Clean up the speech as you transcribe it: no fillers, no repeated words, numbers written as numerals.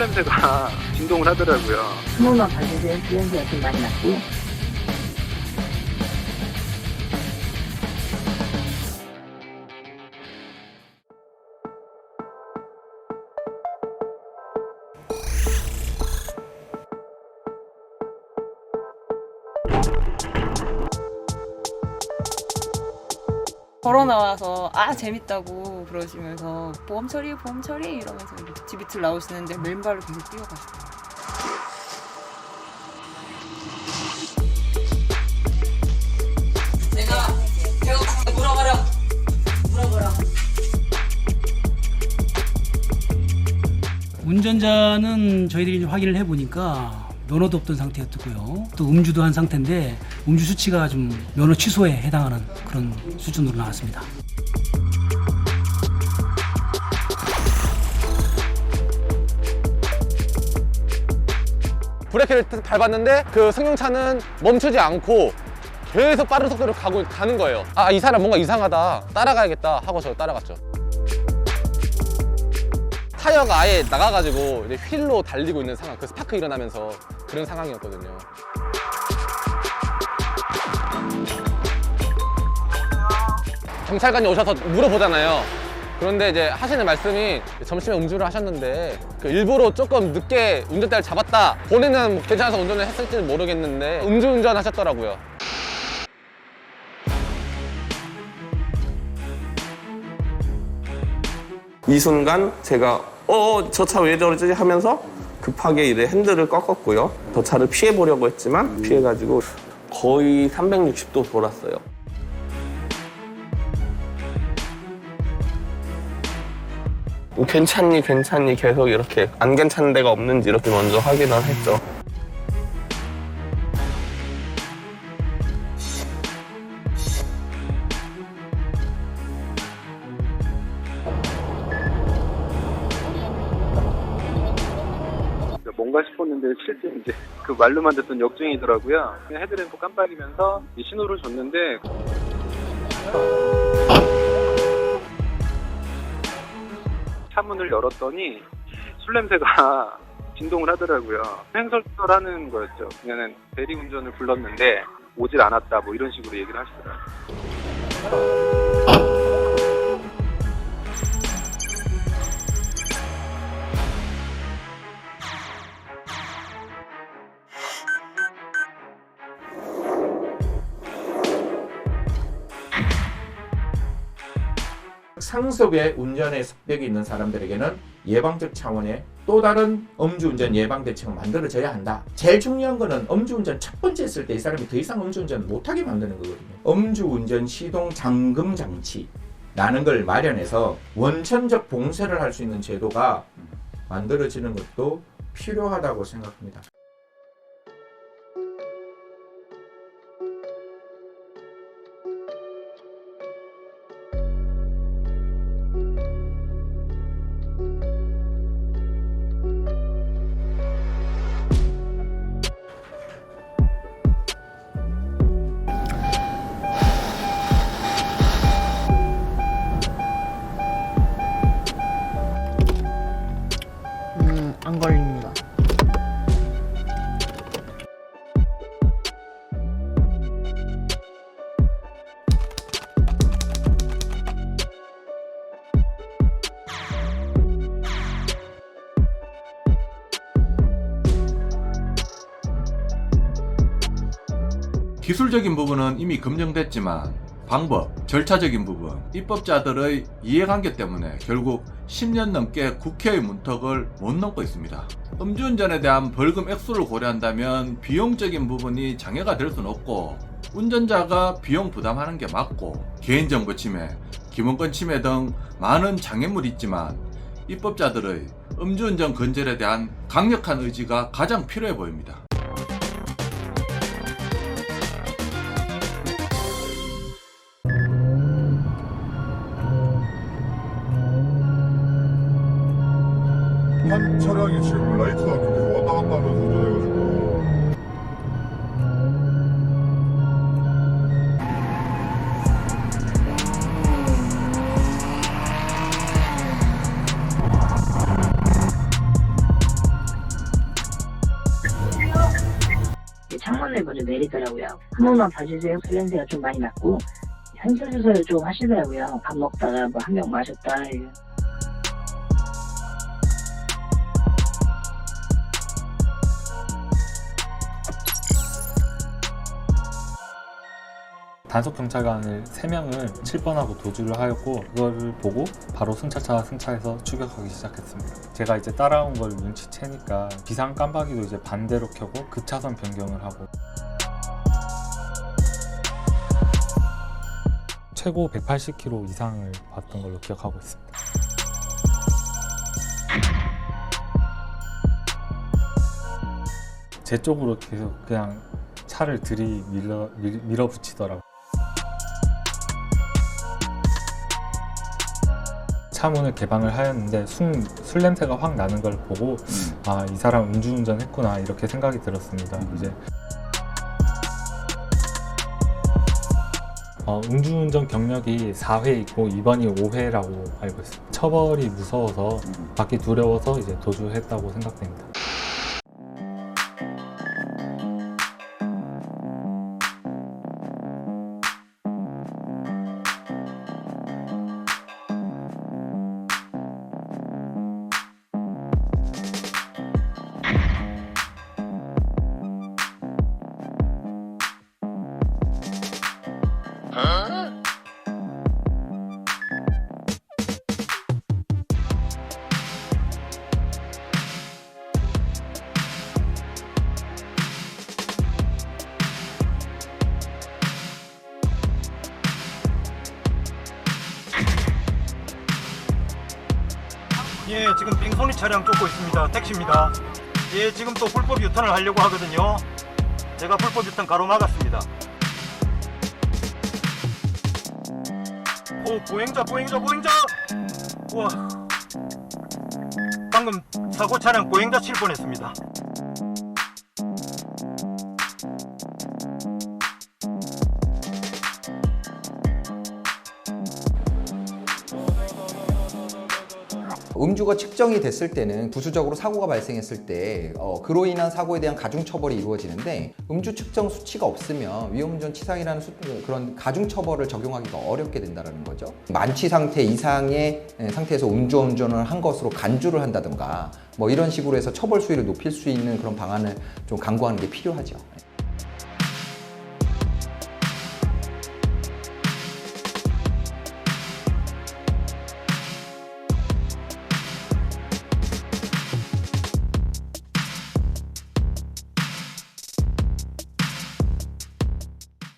냄새가 진동을 하더라고요. 스모만 발견된 비행기가 좀 많이 났고요. 걸어 나와서 재밌다고 그러시면서 보험 처리 이러면서 이렇게 지비틀 나오시는데 맨발로 계속 뛰어가시고. 제가 물어봐라. 운전자는 저희들이 확인을 해보니까 면허도 없던 상태였고요. 또 음주도 한 상태인데 음주 수치가 좀 면허 취소에 해당하는 그런 수준으로 나왔습니다. 브레이크를 밟았는데 그 승용차는 멈추지 않고 계속 빠른 속도로 가는 거예요. 아, 이 사람 뭔가 이상하다, 따라가야겠다 하고 저 따라갔죠. 타이어가 아예 나가가지고 이제 휠로 달리고 있는 상황, 그 스파크 일어나면서 그런 상황이었거든요. 경찰관이 오셔서 물어보잖아요. 그런데 이제 하시는 말씀이 점심에 음주를 하셨는데 그 일부러 조금 늦게 운전대를 잡았다. 본인은 뭐 괜찮아서 운전을 했을지는 모르겠는데 음주운전 하셨더라고요. 이 순간 제가 저 차 왜 저러지 하면서 급하게 이제 핸들을 꺾었고요. 저 차를 피해보려고 했지만 피해가지고 거의 360도 돌았어요. 괜찮니 계속 이렇게 안 괜찮은 데가 없는지 이렇게 먼저 확인을 했죠. 뭔가 싶었는데 실제 이제 그 말로만 듣던 역주행이더라고요. 그냥 헤드램프 깜빡이면서 이 신호를 줬는데 차문을 열었더니 술 냄새가 진동을 하더라고요. 횡설수설하는 거였죠. 그냥 대리운전을 불렀는데 오질 않았다 뭐 이런 식으로 얘기를 하시더라고요. 상습의 운전에 습벽이 있는 사람들에게는 예방적 차원의 또 다른 음주운전 예방 대책을 만들어져야 한다. 제일 중요한 거는 음주운전 첫 번째 했을 때 이 사람이 더 이상 음주운전 못하게 만드는 거거든요. 음주운전 시동 잠금 장치라는 걸 마련해서 원천적 봉쇄를 할 수 있는 제도가 만들어지는 것도 필요하다고 생각합니다. 안 걸립니다. 기술적인 부분은 이미 검증됐지만 방법, 절차적인 부분, 입법자들의 이해관계 때문에 결국 10년 넘게 국회의 문턱을 못 넘고 있습니다. 음주운전에 대한 벌금 액수를 고려한다면 비용적인 부분이 장애가 될 수는 없고 운전자가 비용 부담하는 게 맞고 개인정보 침해, 기본권 침해 등 많은 장애물이 있지만 입법자들의 음주운전 근절에 대한 강력한 의지가 가장 필요해 보입니다. 한 차량이 지금 라이트가 계속 왔다 갔다 하면서 운전해가지고 내리더라고요. 한 번만 봐주세요. 술냄새가 좀 많이 났고 현수주사를 좀 하시더라고요. 밥 먹다가 뭐 한 병 마셨다. 단속 경찰관을 3명을 7번하고 도주를 하였고 그거를 보고 바로 순찰차 승차해서 추격하기 시작했습니다. 제가 이제 따라온 걸 눈치채니까 비상 깜빡이도 이제 반대로 켜고 급차선 변경을 하고 최고 180km 이상을 봤던 걸로 기억하고 있습니다. 제 쪽으로 계속 그냥 차를 밀어붙이더라고요. 차 문을 개방을 하였는데 술 냄새가 확 나는 걸 보고 아, 이 사람 음주운전 했구나 이렇게 생각이 들었습니다. 이제 음주운전 경력이 4회 있고 이번이 5회라고 알고 있습니다. 처벌이 무서워서 받기 두려워서 이제 도주했다고 생각됩니다. 예, 지금 빙소니 차량 쫓고 있습니다. 택시입니다. 예, 지금 또 불법 유턴을 하려고 하거든요. 제가 불법 유턴 가로막았습니다. 오, 보행자! 우와, 방금 사고 차량 보행자 칠 뻔했습니다. 음주가 측정이 됐을 때는 부수적으로 사고가 발생했을 때 그로 인한 사고에 대한 가중처벌이 이루어지는데 음주 측정 수치가 없으면 위험운전 치상이라는 그런 가중처벌을 적용하기가 어렵게 된다는 거죠. 만취 상태 이상의 상태에서 음주운전을 한 것으로 간주를 한다든가 뭐 이런 식으로 해서 처벌 수위를 높일 수 있는 그런 방안을 좀 강구하는 게 필요하죠.